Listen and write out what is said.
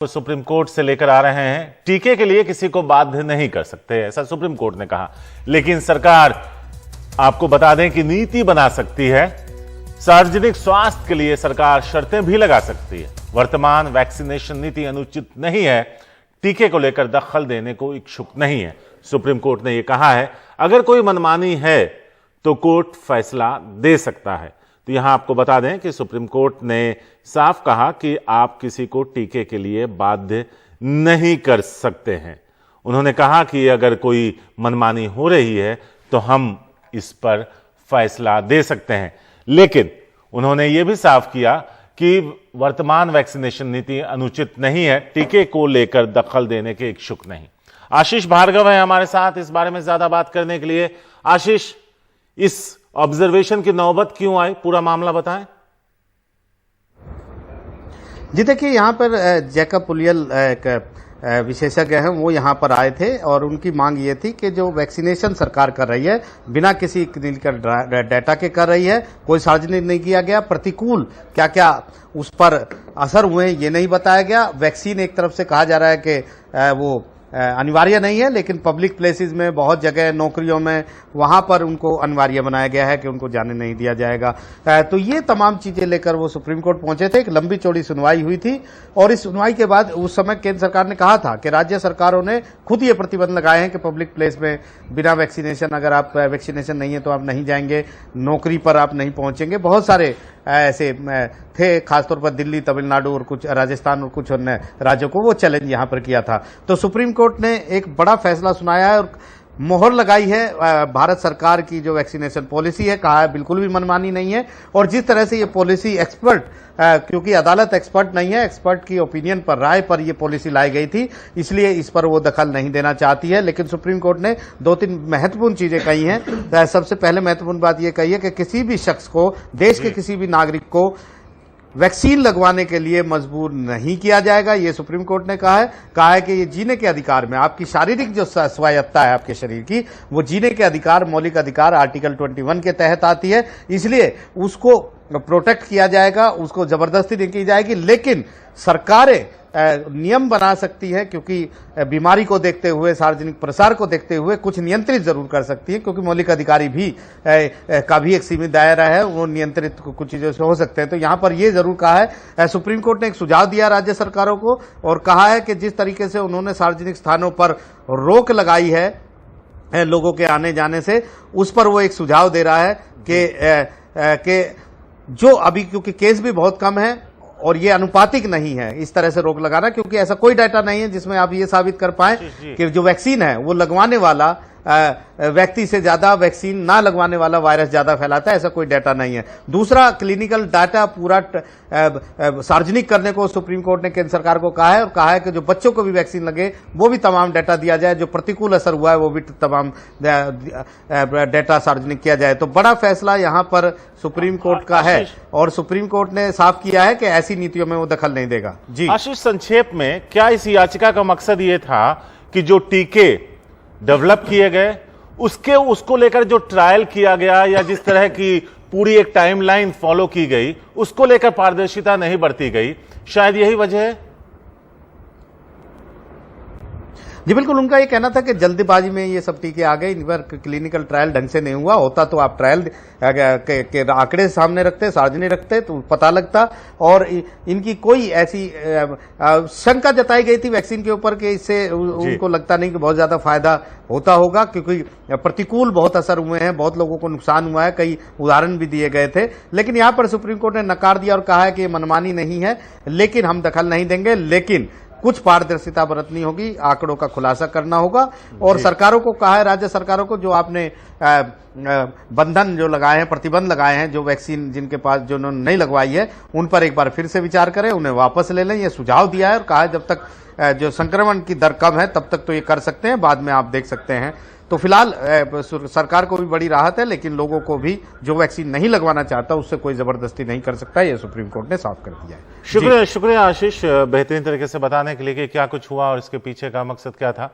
Supreme court से लेकर आ रहे हैं। टीके के लिए किसी को बाध्य नहीं कर सकते, ऐसा सुप्रीम कोर्ट ने कहा। लेकिन सरकार आपको बता दें कि नीति बना सकती है। सार्वजनिक स्वास्थ्य के लिए सरकार शर्तें भी लगा सकती है। वर्तमान वैक्सीनेशन नीति अनुचित नहीं है, टीके को लेकर दखल देने को इच्छुक नहीं है। सुप्रीम कोर्ट ने यह कहा है, अगर कोई मनमानी है तो कोर्ट फैसला दे सकता है। तो यहां आपको बता दें कि सुप्रीम कोर्ट ने साफ कहा कि आप किसी को टीके के लिए बाध्य नहीं कर सकते हैं। उन्होंने कहा कि अगर कोई मनमानी हो रही है तो हम इस पर फैसला दे सकते हैं। लेकिन उन्होंने यह भी साफ किया कि वर्तमान वैक्सीनेशन नीति अनुचित नहीं है, टीके को लेकर दखल देने के इच्छुक नहीं। आशीष भार्गव है हमारे साथ इस बारे में ज्यादा बात करने के लिए। आशीष, इस ऑब्जर्वेशन की नौबत क्यों आई, पूरा मामला बताएं। जी देखिए, यहाँ पर जैकब पुलियल एक विशेषज्ञ हैं, वो यहाँ पर आए थे और उनकी मांग ये थी कि जो वैक्सीनेशन सरकार कर रही है बिना किसी क्लिनिकल डाटा के कर रही है, कोई सार्वजनिक नहीं किया गया, प्रतिकूल क्या क्या उस पर असर हुए ये नहीं बताया गया। वैक्सीन एक तरफ से कहा जा रहा है कि वो अनिवार्य नहीं है, लेकिन पब्लिक प्लेसेस में बहुत जगह नौकरियों में वहां पर उनको अनिवार्य बनाया गया है कि उनको जाने नहीं दिया जाएगा। तो ये तमाम चीजें लेकर वो सुप्रीम कोर्ट पहुंचे थे। एक लंबी चौड़ी सुनवाई हुई थी और इस सुनवाई के बाद उस समय केंद्र सरकार ने कहा था कि राज्य सरकारों ने खुद ये प्रतिबंध लगाए हैं कि पब्लिक प्लेस में बिना वैक्सीनेशन, अगर आप वैक्सीनेशन नहीं है तो आप नहीं जाएंगे, नौकरी पर आप नहीं पहुंचेंगे। बहुत सारे ऐसे थे, खासतौर पर दिल्ली, तमिलनाडु और कुछ राजस्थान और कुछ अन्य राज्यों को वो चैलेंज यहां पर किया था। तो सुप्रीम कोर्ट ने एक बड़ा फैसला सुनाया है और मोहर लगाई है भारत सरकार की जो वैक्सीनेशन पॉलिसी है। कहा है बिल्कुल भी मनमानी नहीं है और जिस तरह से ये पॉलिसी एक्सपर्ट, क्योंकि अदालत एक्सपर्ट नहीं है, एक्सपर्ट की ओपिनियन पर, राय पर ये पॉलिसी लाई गई थी, इसलिए इस पर वो दखल नहीं देना चाहती है। लेकिन सुप्रीम कोर्ट ने दो तीन महत्वपूर्ण चीजें कही हैं। सबसे पहले महत्वपूर्ण बात यह कही है कि किसी भी शख्स को, देश के किसी भी नागरिक को वैक्सीन लगवाने के लिए मजबूर नहीं किया जाएगा। ये सुप्रीम कोर्ट ने कहा है कि ये जीने के अधिकार में, आपकी शारीरिक जो स्वायत्ता है आपके शरीर की, वो जीने के अधिकार, मौलिक अधिकार आर्टिकल 21 के तहत आती है, इसलिए उसको प्रोटेक्ट किया जाएगा, उसको जबरदस्ती नहीं की जाएगी। लेकिन सरकारें नियम बना सकती है, क्योंकि बीमारी को देखते हुए, सार्वजनिक प्रसार को देखते हुए कुछ नियंत्रित जरूर कर सकती है, क्योंकि मौलिक अधिकारी भी का भी एक सीमित दायरा है, वो नियंत्रित कुछ चीजों से हो सकते हैं। तो यहां पर ये जरूर कहा है, सुप्रीम कोर्ट ने एक सुझाव दिया राज्य सरकारों को और कहा है कि जिस तरीके से उन्होंने सार्वजनिक स्थानों पर रोक लगाई है लोगों के आने जाने से, उस पर वो एक सुझाव दे रहा है कि जो अभी, क्योंकि केस भी बहुत कम है और ये अनुपातिक नहीं है इस तरह से रोक लगाना, क्योंकि ऐसा कोई डाटा नहीं है जिसमें आप ये साबित कर पाए कि जो वैक्सीन है वो लगवाने वाला व्यक्ति से ज्यादा वैक्सीन ना लगवाने वाला वायरस ज्यादा फैलाता है, ऐसा कोई डाटा नहीं है। दूसरा, क्लिनिकल डाटा पूरा सार्वजनिक करने को सुप्रीम कोर्ट ने केंद्र सरकार को कहा है और कहा है कि जो बच्चों को भी वैक्सीन लगे वो भी तमाम डाटा दिया जाए, जो प्रतिकूल असर हुआ है वो भी तमाम डाटा सार्वजनिक किया जाए। तो बड़ा फैसला यहां पर सुप्रीम कोर्ट का है और सुप्रीम कोर्ट ने साफ किया है कि ऐसी नीतियों में वो दखल नहीं देगा। जी आशीष, संक्षेप में क्या इस याचिका का मकसद ये था कि जो टीके डेवलप किए गए उसको लेकर जो ट्रायल किया गया या जिस तरह की पूरी एक टाइमलाइन फॉलो की गई, उसको लेकर पारदर्शिता नहीं बरती गई, शायद यही वजह है? जी बिल्कुल, उनका ये कहना था कि जल्दबाजी में ये सब टीके आ गए, इन पर क्लिनिकल ट्रायल ढंग से नहीं हुआ होता तो आप ट्रायल के आंकड़े सामने रखते, सार्वजनिक रखते तो पता लगता। और इनकी कोई ऐसी शंका जताई गई थी वैक्सीन के ऊपर कि इससे उनको लगता नहीं कि बहुत ज्यादा फायदा होता होगा, क्योंकि प्रतिकूल बहुत असर हुए हैं, बहुत लोगों को नुकसान हुआ है, कई उदाहरण भी दिए गए थे। लेकिन यहां पर सुप्रीम कोर्ट ने नकार दिया और कहा है कि ये मनमानी नहीं है, लेकिन हम दखल नहीं देंगे, लेकिन कुछ पारदर्शिता बरतनी होगी, आंकड़ों का खुलासा करना होगा। और सरकारों को कहा है, राज्य सरकारों को, जो आपने बंधन जो लगाए हैं, प्रतिबंध लगाए हैं, जो वैक्सीन जिनके पास जो उन्होंने नहीं लगवाई है उन पर एक बार फिर से विचार करें, उन्हें वापस ले लें। ये सुझाव दिया है और कहा है जब तक जो संक्रमण की दर कम है तब तक तो ये कर सकते हैं, बाद में आप देख सकते हैं। तो फिलहाल सरकार को भी बड़ी राहत है, लेकिन लोगों को भी जो वैक्सीन नहीं लगवाना चाहता उससे कोई जबरदस्ती नहीं कर सकता, ये सुप्रीम कोर्ट ने साफ कर दिया है। शुक्रिया आशीष, बेहतरीन तरीके से बताने के लिए कि क्या कुछ हुआ और इसके पीछे का मकसद क्या था।